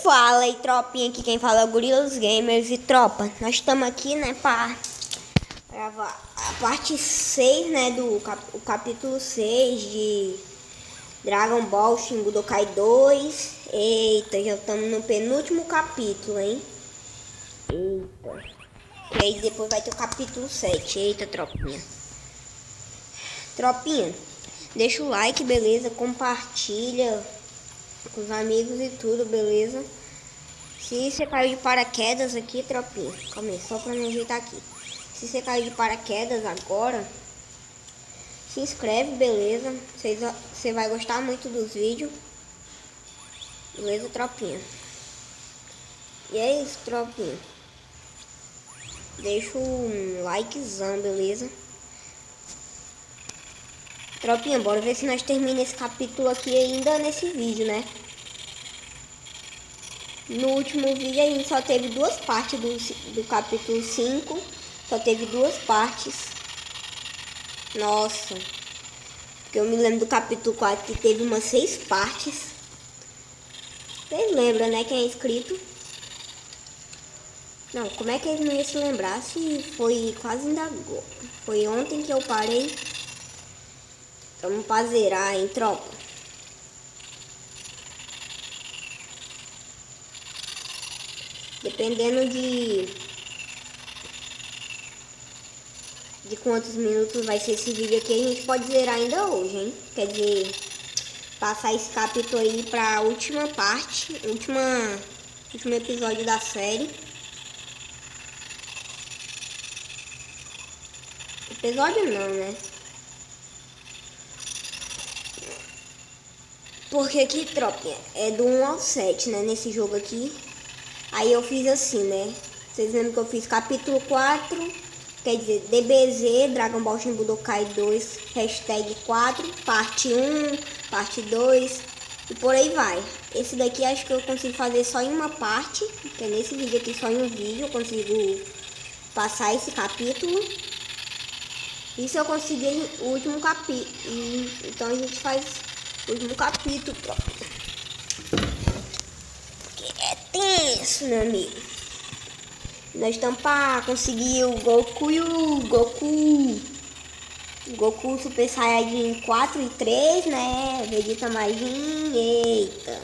Fala aí, tropinha, aqui quem fala é o Gorilas Gamers. E tropa, nós estamos aqui, né, pra gravar a parte 6, né, o capítulo 6 de Dragon Ball Shin Budokai 2. Eita, já estamos no penúltimo capítulo, hein. Eita. E aí depois vai ter o capítulo 7. Eita, tropinha. Tropinha, deixa o like, beleza? Compartilha com os amigos e tudo, beleza? Se você caiu de paraquedas aqui, tropinha, calma aí, só pra me ajeitar aqui. Se você caiu de paraquedas agora, se inscreve, beleza? Você vai gostar muito dos vídeos. Beleza, tropinha? E é isso, tropinha. Deixa um likezão, beleza? Tropinha, bora ver se nós terminamos esse capítulo aqui ainda nesse vídeo, né? No último vídeo a gente só teve duas partes do capítulo 5. Só teve duas partes. Nossa. Porque eu me lembro do capítulo 4 que teve umas 6 partes. Vocês lembram, né? Quem é inscrito? Não, como é que eles não iam se lembrar se foi quase ainda agora? Foi ontem que eu parei. Vamos pra zerar, hein, tropa? Dependendo de quantos minutos vai ser esse vídeo aqui, a gente pode zerar ainda hoje, hein? Quer dizer, passar esse capítulo aí pra última parte, último episódio da série. Episódio não, né? Porque aqui, tropinha, é do 1 ao 7, né? Nesse jogo aqui. Aí eu fiz assim, né? Vocês lembram que eu fiz capítulo 4, quer dizer, DBZ, Dragon Ball Shin Budokai 2, hashtag 4, parte 1, parte 2, e por aí vai. Esse daqui acho que eu consigo fazer só em uma parte, porque nesse vídeo aqui, só em um vídeo, eu consigo passar esse capítulo. E se eu conseguir o último capítulo, então a gente faz o último capítulo, porque é tenso, meu amigo. Nós estamos para conseguir o Goku e o Goku Super Saiyajin 4 e 3, né? Vegeta Majin, eita.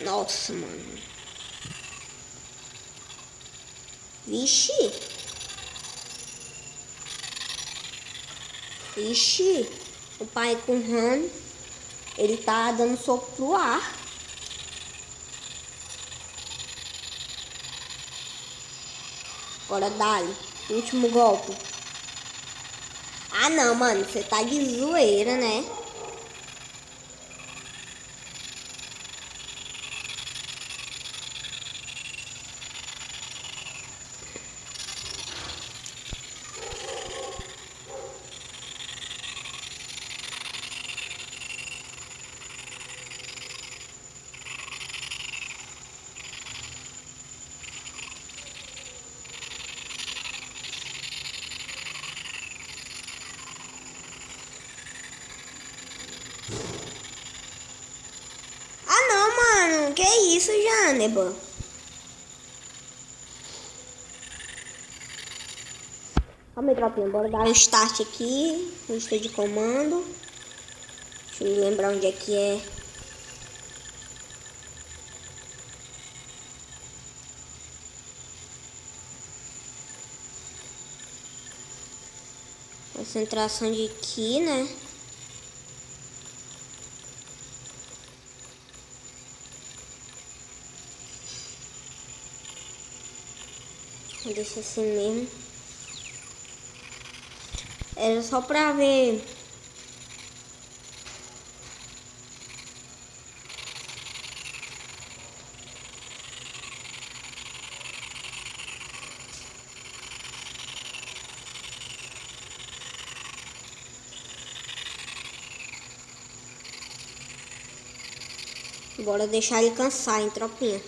Nossa, mano. Vixe. Vixe. O pai com o Han, ele tá dando soco pro ar. Agora dá-lhe. Último golpe. Ah, não, mano. Você tá de zoeira, né? Ah, não, mano. Que isso, Janeba? Calma aí, tropinha. Bora dar um start aqui. Lista de comando. Deixa eu me lembrar onde é que é. Concentração de Ki, né? Deixa assim mesmo. Era só pra ver. Bora deixar ele cansar, hein, tropinha.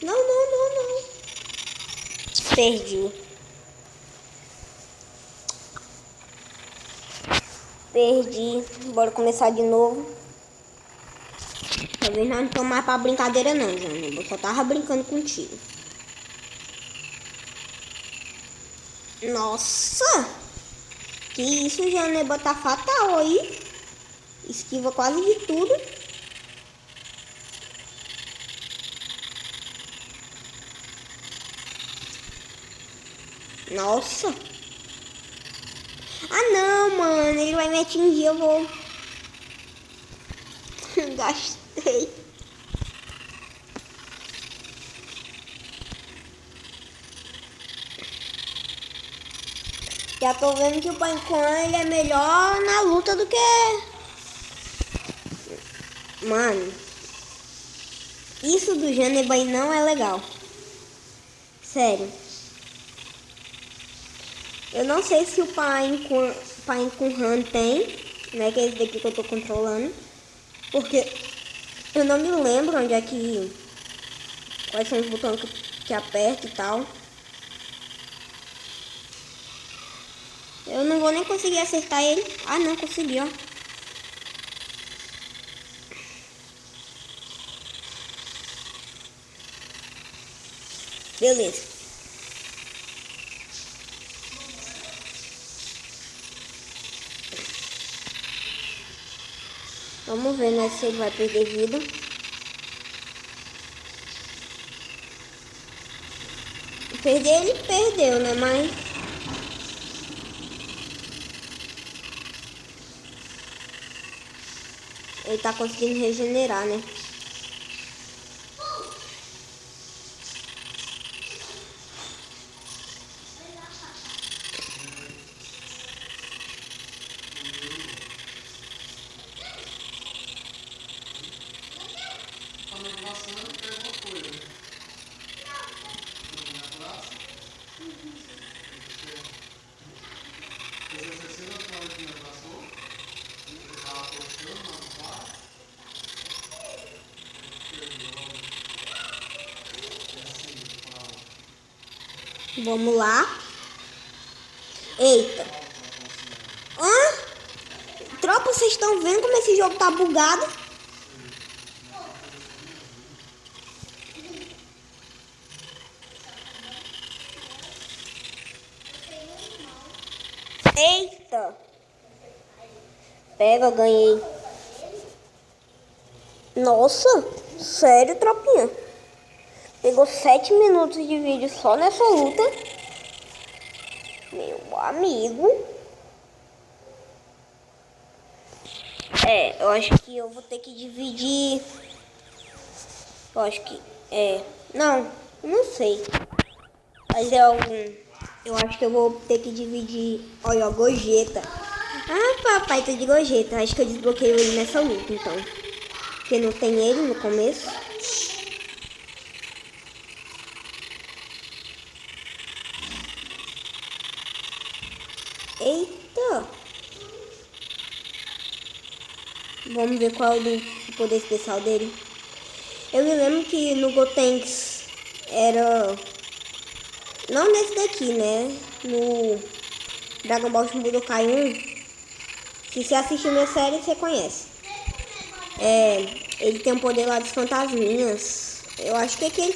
Não, não, não, Perdi. Perdi. Bora começar de novo. Talvez não tô mais pra brincadeira não, Jânio. Eu só tava brincando contigo. Nossa! Que isso, Jânio? Botar fatal aí. Esquiva quase de tudo. Nossa. Ah, não, mano. Ele vai me atingir. Eu vou... Gastei. Já tô vendo que o Paincan, ele é melhor na luta do que... Mano. Isso do Janeba aí não é legal. Sério. Eu não sei se o Paincan tem, né? Que é esse daqui que eu tô controlando. Porque eu não me lembro onde é que... Quais são os botões que aperta e tal. Eu não vou nem conseguir acertar ele. Ah, não, consegui, ó. Beleza. Vamos ver, né, se ele vai perder vida. Perder ele perdeu, né, mas... Ele tá conseguindo regenerar, né? Vamos lá. Eita. Tropa, vocês estão vendo como esse jogo tá bugado? Eita. Pega, ganhei. Nossa, sério, tropinha. Pegou 7 minutos de vídeo só nessa luta. Meu amigo. Eu acho que eu vou ter que dividir. Eu acho que... não sei. Mas eu acho que eu vou ter que dividir. Olha, ó, Gogeta. Ah, papai, tô de Gogeta. Acho que eu desbloqueio ele nessa luta, então. Porque não tem ele no começo. Eita. Vamos ver qual é o poder especial dele. Eu me lembro que no Gotenks era... Não nesse daqui, né? No Dragon Ball Budokai 1. Se você assistiu minha série, você conhece. Ele tem o poder lá dos fantasminhas. Eu acho que aqui,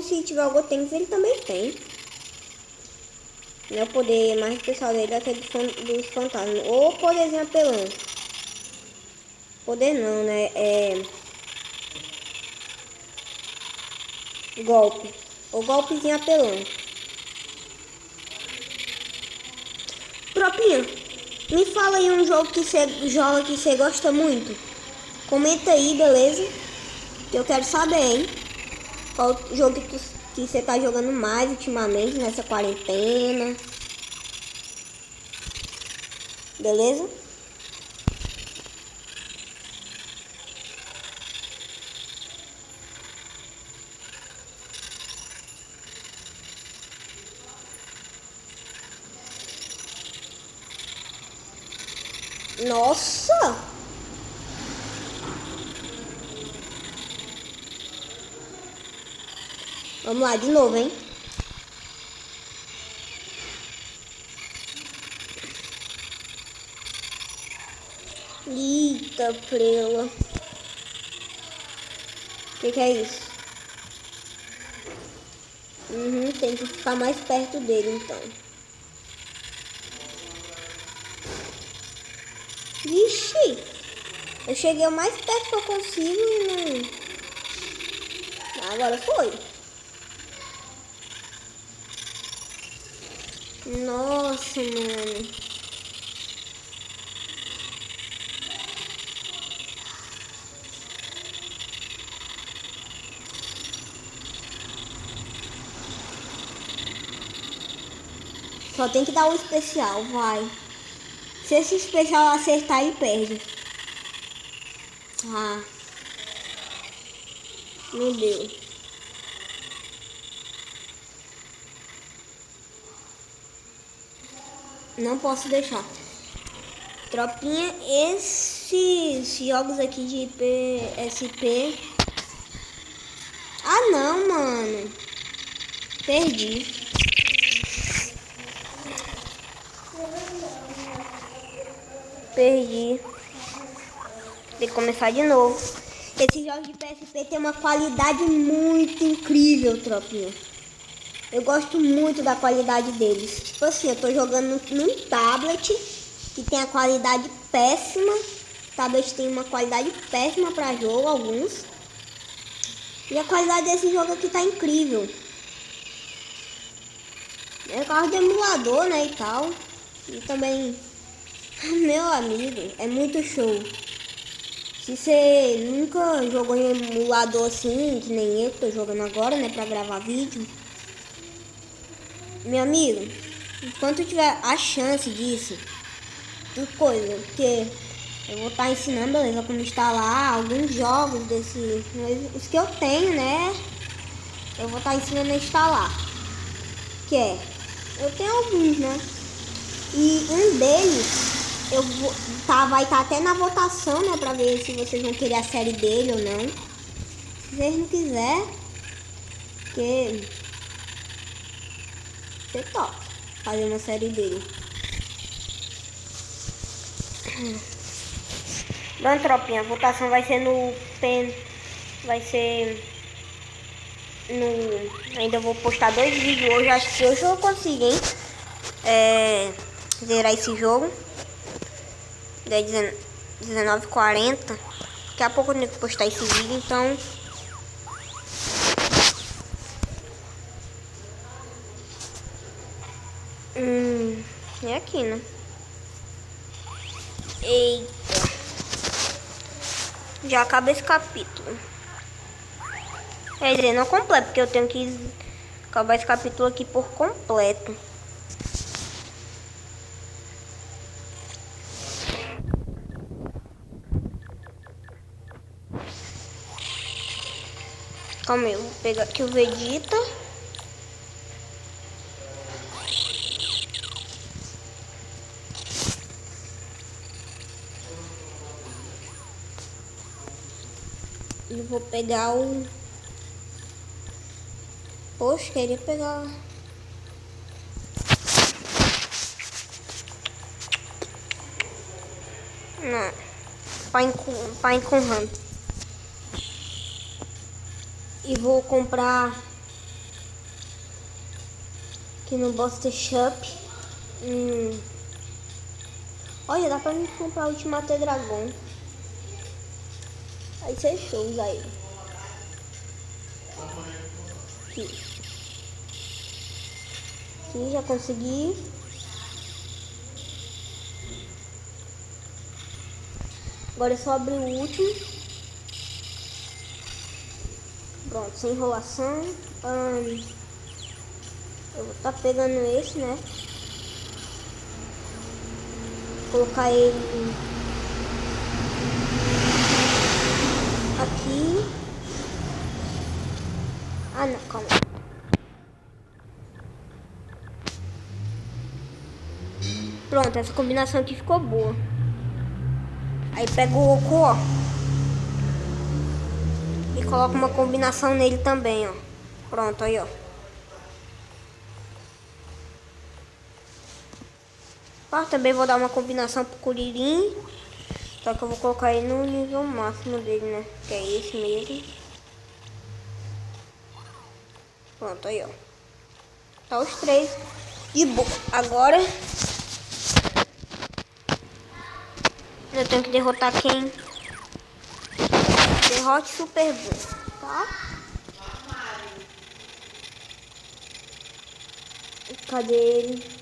se tiver o Gotenks, ele também tem. Não é o poder mais especial dele, é aquele dos fantasmas. Ou poderzinho apelão. Poder não, né? Golpe. Ou golpezinho apelão. Tropinha, me fala aí um jogo que você joga que você gosta muito. Comenta aí, beleza? Que eu quero saber, hein? Qual jogo que você tá jogando mais ultimamente nessa quarentena. Beleza? Nossa! Vamos lá de novo, hein? Eita, prela. Que é isso? Tem que ficar mais perto dele, então. Vixe! Eu cheguei o mais perto que eu consigo e não... Agora foi. Nossa, mano. Só tem que dar o especial, vai. Se esse especial acertar, ele perde. Ah. Meu Deus. Não posso deixar. Tropinha, esses jogos aqui de PSP. Ah, não, mano. Perdi. Tem que começar de novo. Esses jogos de PSP tem uma qualidade muito incrível, tropinha. Eu gosto muito da qualidade deles. Tipo assim, eu tô jogando num tablet que tem a qualidade péssima. O tablet tem uma qualidade péssima pra jogo, alguns. E a qualidade desse jogo aqui tá incrível. É carro de emulador, né, e tal. E também, meu amigo, é muito show. Se você nunca jogou em emulador assim, que nem eu que tô jogando agora, né, pra gravar vídeo. Meu amigo, enquanto eu tiver a chance disso, coisa, porque eu vou estar ensinando, beleza, como instalar alguns jogos desse, os que eu tenho, né, eu vou estar ensinando a instalar, que é, eu tenho alguns, né, e um deles, vai estar até na votação, né, pra ver se vocês vão querer a série dele ou não. Se vocês não quiserem, porque você topa fazer uma série dele. Bom, tropinha, a votação vai ser no pen. Vai ser no. Ainda vou postar 2 vídeos hoje. Acho que hoje eu consigo, hein? Zerar esse jogo. Daí 19h40. Daqui a pouco eu tenho que postar esse vídeo, então. É aqui, né? Eita. Já acaba esse capítulo. Quer dizer, não completo, porque eu tenho que acabar esse capítulo aqui por completo. Calma aí, eu vou pegar aqui o Vegeta. E vou pegar o... Poxa, queria pegar... Não. Pai com RAM. E vou comprar... Aqui no Buster Shop. Olha, dá pra mim comprar o Ultimate Dragon. Aí você show usar ele. Aqui. Aqui, já consegui. Agora é só abrir o último. Pronto, sem enrolação. Eu vou estar pegando esse, né? Colocar ele aqui. Ah, não, calma. Pronto, essa combinação aqui ficou boa. Aí pega o Goku, ó. E coloca uma combinação nele também, ó. Pronto, aí, ó. Também vou dar uma combinação pro Kuririn. Só que eu vou colocar ele no nível máximo dele, né? Que é esse mesmo. Pronto, aí, ó. Tá os três de boa. Agora eu tenho que derrotar quem? Derrote Super Boom, tá? Cadê ele?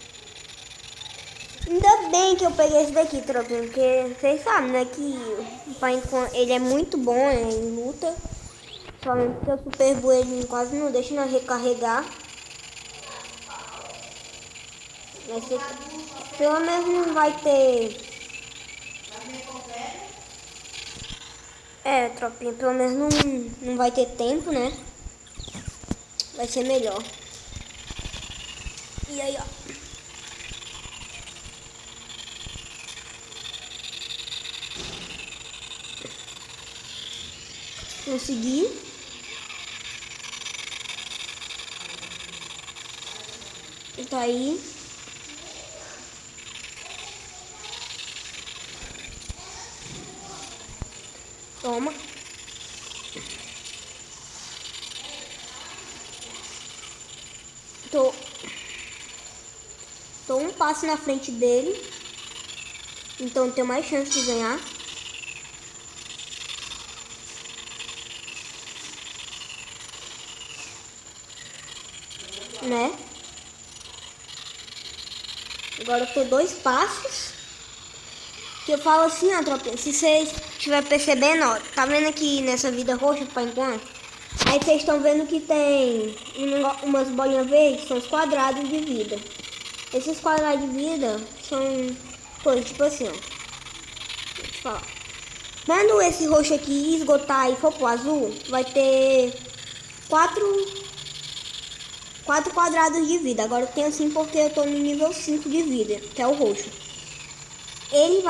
Ainda bem que eu peguei esse daqui, tropinha, porque vocês sabem, né, que o Pai ele é muito bom em luta. Somente porque o Super Bull ele quase não deixa nós recarregar. Mas pelo menos não vai ter... tropinha, pelo menos não vai ter tempo, né? Vai ser melhor. E aí, ó. Consegui. E tá aí. Toma. Tô um passo na frente dele. Então tenho mais chance de ganhar. Né? Agora eu tô 2 passos. Que eu falo assim, ó, tropinha. Se vocês estiver percebendo, ó, tá vendo aqui nessa vida roxa para enquanto? Aí vocês estão vendo que tem umas bolinhas verdes, são os quadrados de vida. Esses quadrados de vida são coisas tipo assim, ó. Deixa eu te falar. Quando esse roxo aqui esgotar e for pro azul, vai ter 4 quadrados de vida. Agora eu tenho assim porque eu tô no nível 5 de vida, que é o roxo. Ele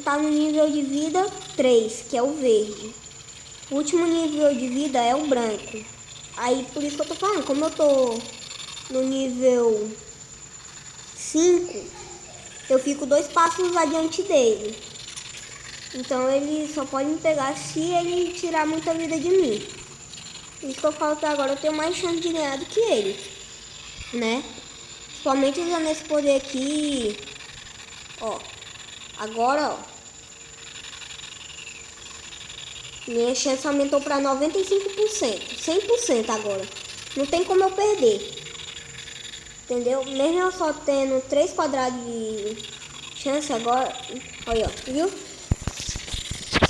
tá no nível de vida 3, que é o verde. O último nível de vida é o branco. Aí por isso que eu tô falando, como eu tô no nível 5, eu fico 2 passos adiante dele. Então ele só pode me pegar se ele tirar muita vida de mim. Por isso que eu falo que agora eu tenho mais chance de ganhar do que ele, né? Principalmente usando esse poder aqui. Ó, agora, ó, minha chance aumentou para 95%, 100% agora. Não tem como eu perder. Entendeu? Mesmo eu só tendo 3 quadrados de chance agora. Olha, ó, viu?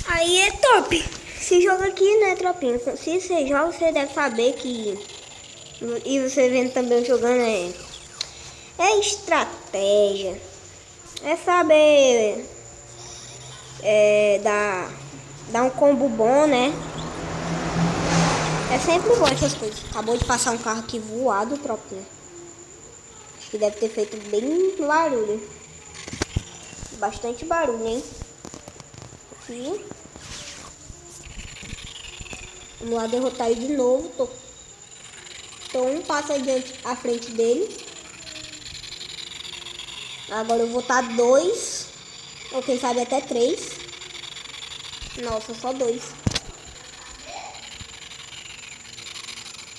Aí é top. Esse jogo aqui, né, tropinha? Se você joga, você deve saber que... E você vendo também eu jogando é estratégia. É saber dar um combo bom, né? É sempre bom essas coisas. Acabou de passar um carro aqui voado, tropinha. Acho que deve ter feito bem barulho. Bastante barulho, hein? Aqui. Vamos lá derrotar ele de novo. Tô um passo adiante à frente dele. Agora eu vou estar 2. Ou quem sabe até 3. Nossa, só 2.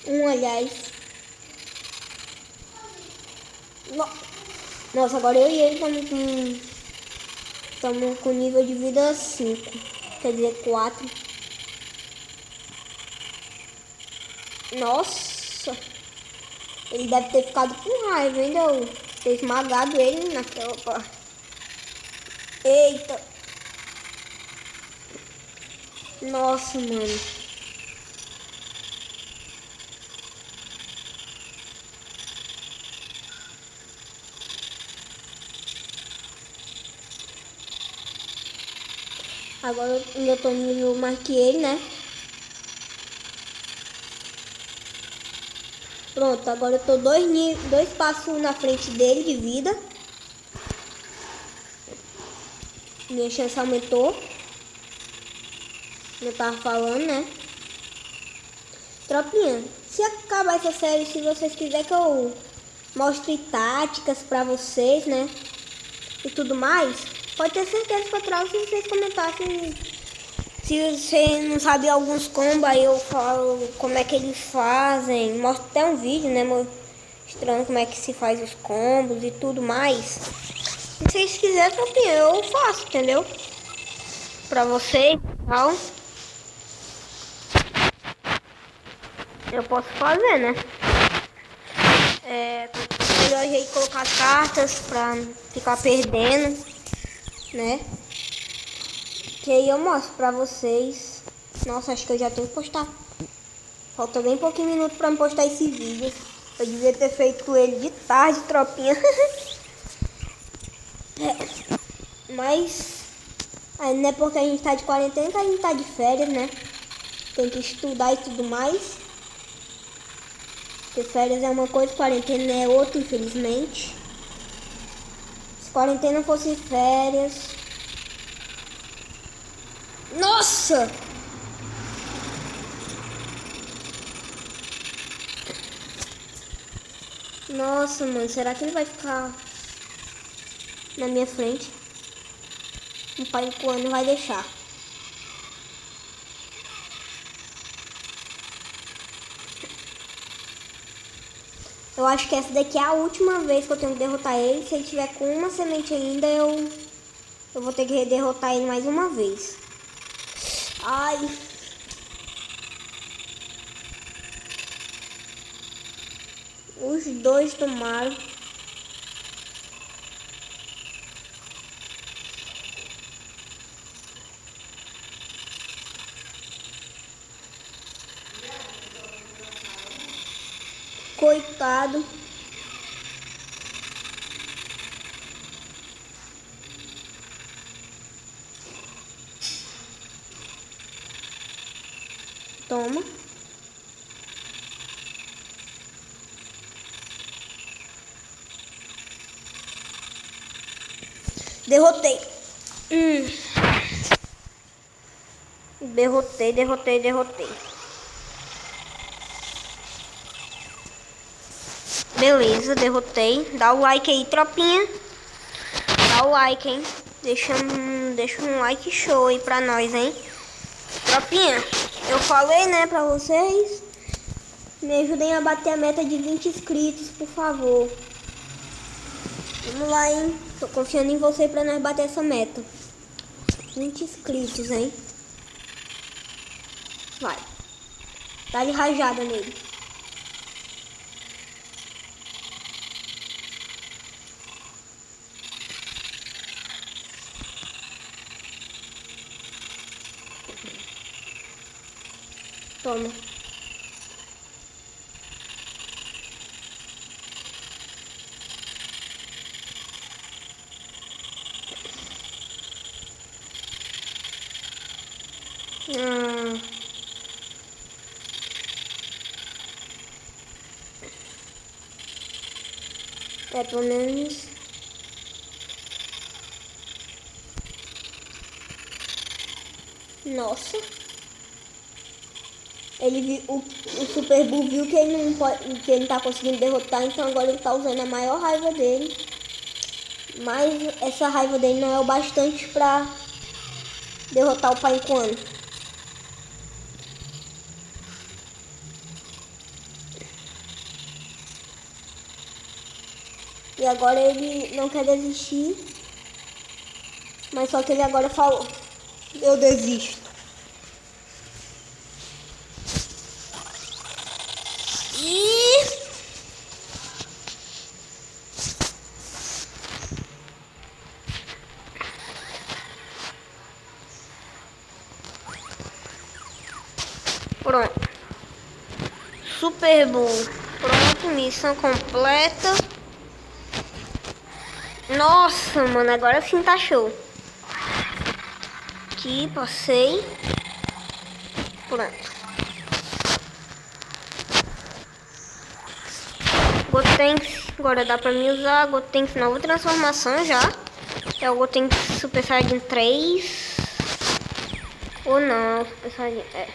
1, aliás. Nossa, agora eu e ele estamos com nível de vida 5. Quer dizer, 4. Nossa. Ele deve ter ficado com raiva, hein? Eu ter esmagado ele naquela parte. Eita. Nossa, mano. Agora eu ainda tô no nível mais que ele, né? Pronto, agora eu tô 2 passos na frente dele de vida. Minha chance aumentou. Eu tava falando, né? Tropinha, se acabar essa série, se vocês quiserem que eu mostre táticas pra vocês, né? E tudo mais, Pode ter certeza que eu trago se vocês comentassem. Se você não sabe alguns combos, aí eu falo como é que eles fazem. Mostro até um vídeo, né, mostrando como é que se faz os combos e tudo mais. Se vocês quiserem, eu faço, entendeu? Pra vocês e tal. Eu posso fazer, né? Melhor jeito de colocar as cartas pra não ficar perdendo, né? Que aí eu mostro pra vocês. Nossa, acho que eu já tenho que postar. Falta bem pouquinho minuto pra me postar esse vídeo. Eu devia ter feito ele de tarde, tropinha. Mas não é porque a gente tá de quarentena que a gente tá de férias, né? Tem que estudar e tudo mais. Porque férias é uma coisa, quarentena é outra, infelizmente. Se quarentena fosse férias... Nossa! Nossa, mano, será que ele vai ficar na minha frente? O pai não vai deixar. Eu acho que essa daqui é a última vez que eu tenho que derrotar ele. Se ele tiver com uma semente ainda, eu vou ter que derrotar ele mais uma vez. Ai. Os dois tomaram. Coitado. Toma. Derrotei. Derrotei. Beleza, derrotei. Dá o like aí, tropinha. Dá o like, hein? Deixa um like show aí pra nós, hein? Tropinha, eu falei, né, pra vocês. Me ajudem a bater a meta de 20 inscritos, por favor. Vamos lá, hein? Tô confiando em você pra nós bater essa meta. 20 inscritos, hein? Vai. Dá-lhe rajada nele. Toma. Pelo menos. Nossa. O Super Bull viu que ele não tá conseguindo derrotar, então agora ele tá usando a maior raiva dele. Mas essa raiva dele não é o bastante pra derrotar o Pai Quan. E agora ele não quer desistir. Mas só que ele agora falou: eu desisto. Pronto. Super Bull. Pronto, missão completa. Nossa, mano, agora sim tá show. Aqui, passei. Pronto. Gotenks, agora dá pra me usar. Gotenks nova transformação já. É o Gotenks Super Saiyajin 3. Ou não, Super Saiyajin...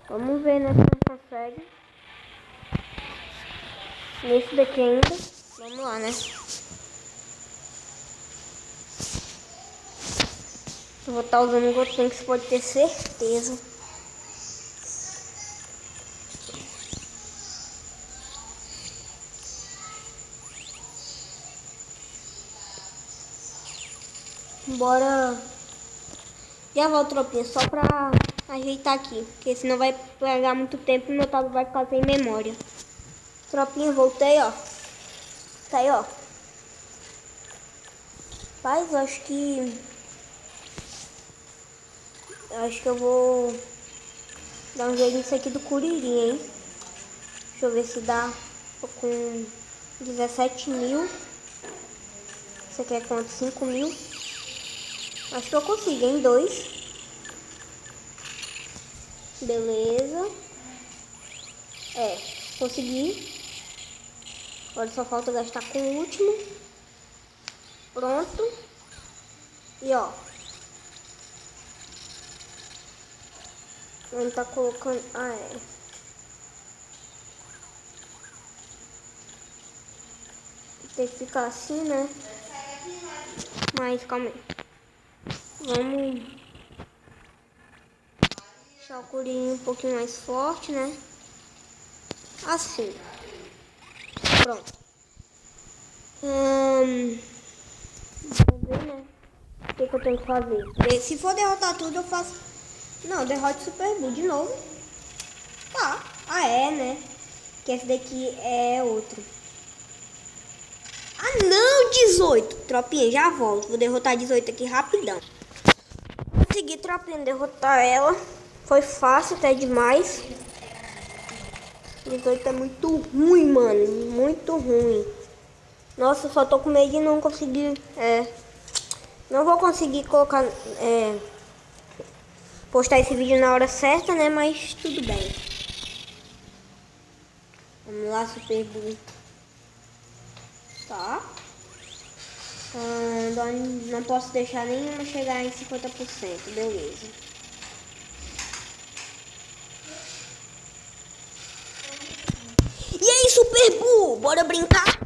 Vamos ver, né, se não consegue. Nesse daqui ainda. Vamos lá, né? Eu vou estar usando o Gotenks, pode ter certeza. Bora. Já volto, tropinha, só pra ajeitar aqui, porque senão vai pegar muito tempo e meu tablet vai ficar sem memória. Tropinha, voltei, ó. Tá aí, ó. Mas eu acho que eu vou dar um jeito nisso aqui do Kuririn, hein? Deixa eu ver se dá. Tô com 17 mil. Você quer quanto? 5 mil? Acho que eu consigo, hein? 2. Beleza. Consegui. Agora só falta gastar com o último. Pronto. E ó. Ele tá colocando... Tem que ficar assim, né? Mas calma aí. Vamos deixar o Kuririn um pouquinho mais forte, né? Assim. Pronto. Vamos ver, né? O que eu tenho que fazer? Se for derrotar tudo, eu faço... Não, derrote Super Buu de novo. Tá. Né? Que esse daqui é outro. Não, 18. Tropinha, já volto. Vou derrotar 18 aqui rapidão. Consegui, tropinha, derrotar ela. Foi fácil até demais. 18 é muito ruim, mano. Muito ruim. Nossa, eu só tô com medo de não conseguir... Não vou conseguir colocar... postar esse vídeo na hora certa, né? Mas tudo bem. Vamos lá, Super Buu. Tá. Não posso deixar nenhuma chegar em 50%. Beleza. E aí, Super Buu? Bora brincar?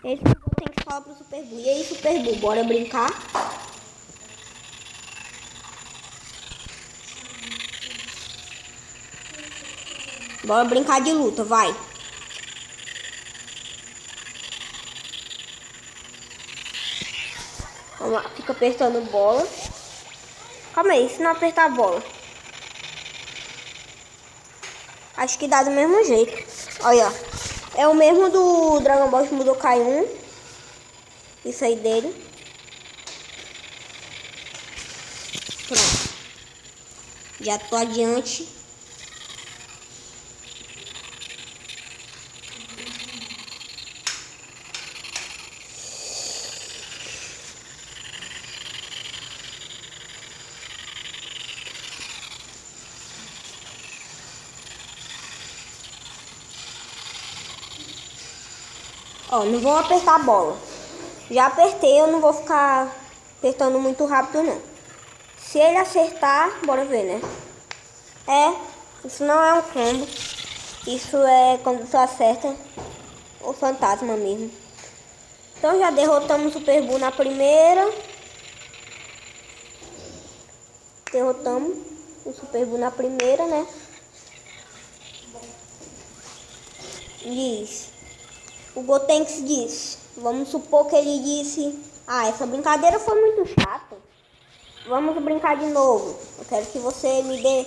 Esse que eu tenho que falar pro Super Buu. E aí, Super Buu? Bora brincar? Bora brincar de luta, vai. Vamos lá, fica apertando bola. Calma aí, se não apertar a bola. Acho que dá do mesmo jeito. Olha, é o mesmo do Dragon Ball Budokai 1. Isso aí dele. Pronto. Já tô adiante. Ó, não vou apertar a bola. Já apertei, eu não vou ficar apertando muito rápido, não. Se ele acertar, bora ver, né? Isso não é um combo. Isso é quando você acerta o fantasma mesmo. Então já derrotamos o Super Buu na primeira. Derrotamos o Super Buu na primeira, né? O Gotenks disse. Vamos supor que ele disse... essa brincadeira foi muito chata. Vamos brincar de novo. Eu quero que você me dê...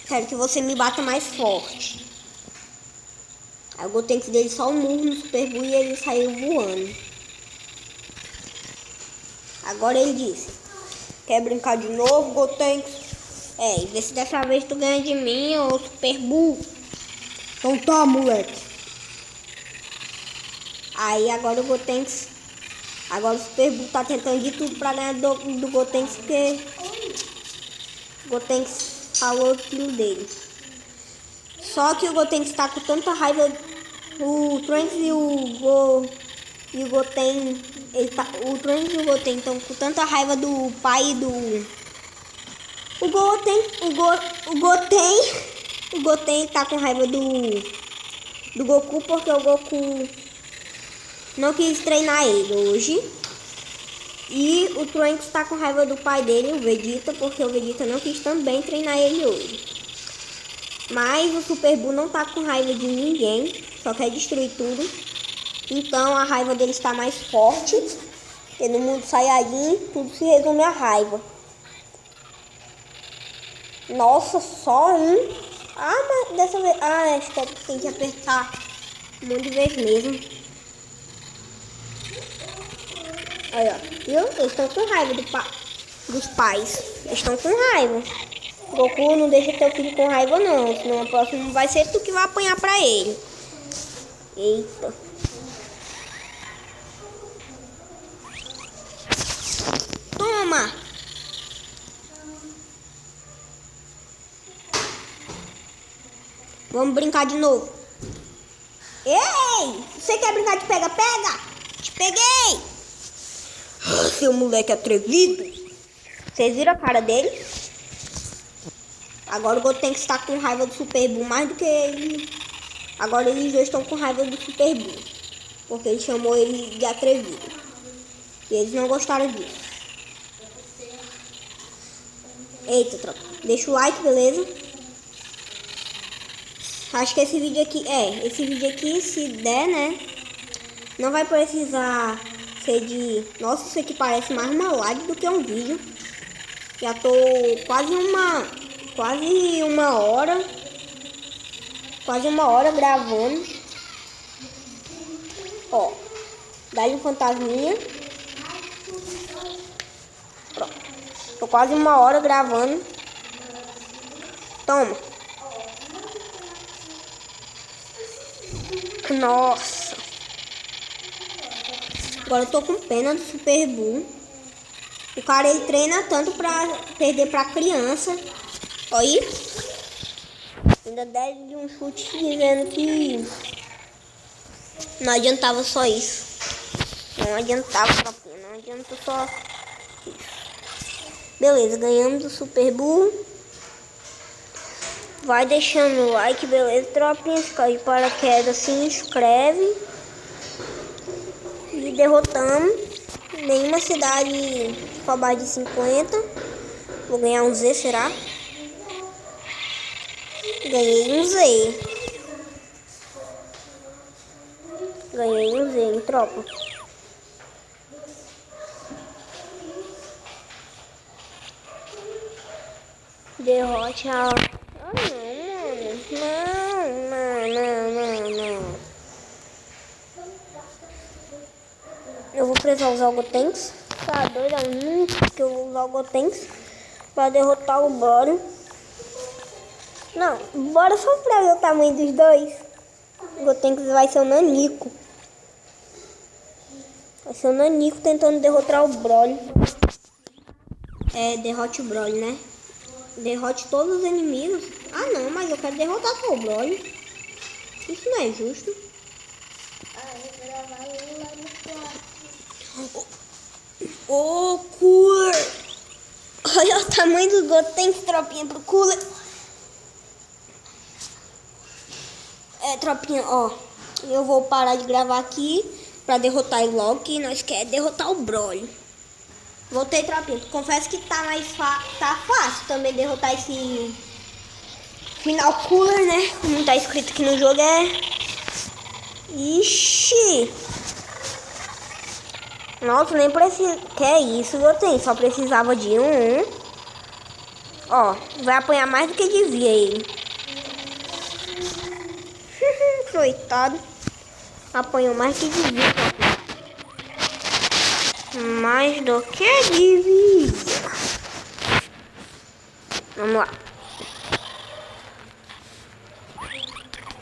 Quero que você me bata mais forte. Aí o Gotenks dele só um murro no Super Buu e ele saiu voando. Agora ele disse... Quer brincar de novo, Gotenks? E vê se dessa vez tu ganha de mim, ô Super Buu. Então tá, moleque. Aí agora o Gotenks... Agora o Super Buu tá tentando de tudo pra ganhar do Gotenks, porque... O Gotenks falou aquilo dele. Só que o Gotenks tá com tanta raiva... O Trunks e o Goten... O Trunks e o Goten estão com tanta raiva do pai e do... O Goten tá com raiva do Goku, porque o Goku não quis treinar ele hoje. E o Trunks tá com raiva do pai dele, o Vegeta, porque o Vegeta não quis também treinar ele hoje. Mas o Super Buu não tá com raiva de ninguém, só quer destruir tudo. Então a raiva dele está mais forte. E no mundo Saiyajin, tudo se resume à raiva. Nossa, só um. Ah, mas dessa vez... Ah, acho que tem que apertar um monte de vez mesmo. Aí, ó. Viu? Eles estão com raiva dos pais. Eles estão com raiva. Goku, não deixa teu filho com raiva, não. Senão o próximo vai ser tu que vai apanhar pra ele. Eita. Toma! Vamos brincar de novo. Ei! Você quer brincar de pega-pega? Te peguei! Seu moleque atrevido. Vocês viram a cara dele? Agora o Gotenks está com raiva do Super Buu mais do que ele. Agora eles dois estão com raiva do Super Buu. Porque ele chamou ele de atrevido. E eles não gostaram disso. Eita, tropa. Deixa o like, beleza? Acho que esse vídeo aqui, se der, né? Não vai precisar ser de... Nossa, isso aqui parece mais uma live do que um vídeo. Já tô quase uma hora. Quase uma hora gravando. Ó. Dá-lhe um fantasminha. Pronto. Tô quase uma hora gravando. Toma. Nossa. Agora eu tô com pena do Super Buu. O cara, ele treina tanto pra perder pra criança. Olha aí. Ainda deve um chute dizendo que não adiantava só isso. Não adiantava, tropinha. Não adianta só isso. Beleza, ganhamos do Super Buu. Vai deixando o like, beleza, tropinha. Se cair de paraquedas, se inscreve. E derrotamos. Nenhuma cidade com abaixo de 50. Vou ganhar um Z, será? Ganhei um Z. Ganhei um Z, hein, tropa. Derrote a... Ah, não. Eu vou precisar usar o Gotenks. Tá doido, que eu vou usar o Gotenks pra derrotar o Broly. Não, bora só pra ver o tamanho dos dois. O Gotenks vai ser o Nanico. Vai ser o Nanico tentando derrotar o Broly. Derrote o Broly, né? Derrote todos os inimigos. Ah, não, mas eu quero derrotar só o Broly. Isso não é justo. Ô, Cooler! Olha o tamanho do Gotenks, tropinha, pro Cooler. Tropinha, ó. Eu vou parar de gravar aqui pra derrotar ele logo, que nós queremos derrotar o Broly. Voltei, tropinha. Confesso que tá tá fácil também derrotar esse final Cooler, né? Como tá escrito aqui no jogo, Ixi! Nossa, nem precisa... Que é isso, Gotenks? Só precisava de um. Ó, vai apanhar mais do que devia ele. Coitado. Apanhou mais que devia. Mais do que devia. Vamos lá.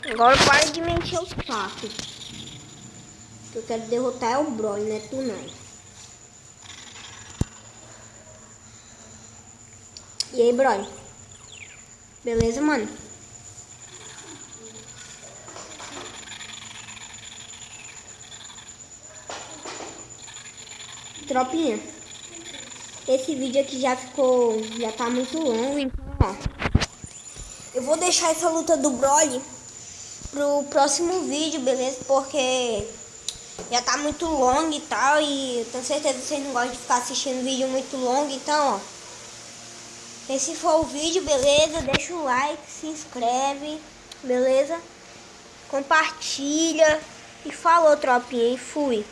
Agora para de me encher o saco. O que eu quero derrotar é o Broly, né? Tu não. E aí, Broly? Beleza, mano? Tropinha, esse vídeo aqui já tá muito longo, então, ó, eu vou deixar essa luta do Broly pro próximo vídeo, beleza? Porque Já tá muito longo e tal, e eu tenho certeza que vocês não gostam de ficar assistindo vídeo muito longo, então, ó. Esse foi o vídeo, beleza? Deixa o like, se inscreve, beleza? Compartilha e falou, tropinha, e fui.